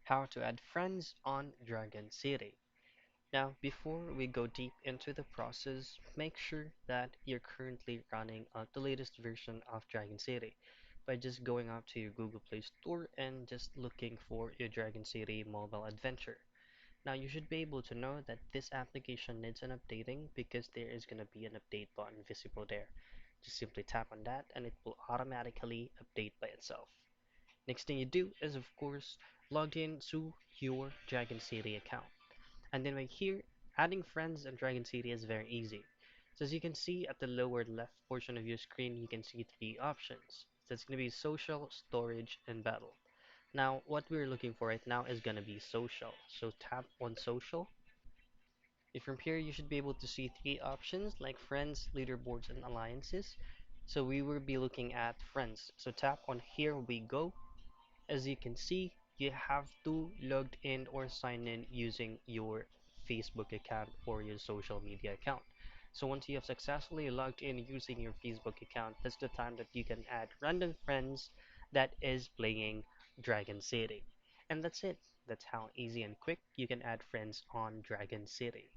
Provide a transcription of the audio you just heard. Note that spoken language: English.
how to add friends on Dragon City. Now, before we go deep into the process, make sure that you're currently running the latest version of Dragon City by just going up to your Google Play Store and just looking for your Dragon City mobile adventure. Now, you should be able to know that this application needs an updating because there is going to be an update button visible there. Just simply tap on that and it will automatically update by itself. Next thing you do is, of course, log in to your Dragon City account. And then right here, adding friends on Dragon City is very easy. So as you can see at the lower left portion of your screen, you can see three options. So it's going to be social, storage, and battle. Now, what we're looking for right now is going to be social. So tap on social. If from here, you should be able to see three options like friends, leaderboards, and alliances. So we will be looking at friends. So tap on here we go. As you can see, you have to log in or sign in using your Facebook account or your social media account. So once you have successfully logged in using your Facebook account, that's the time that you can add random friends that is playing Dragon City. And that's it. That's how easy and quick you can add friends on Dragon City.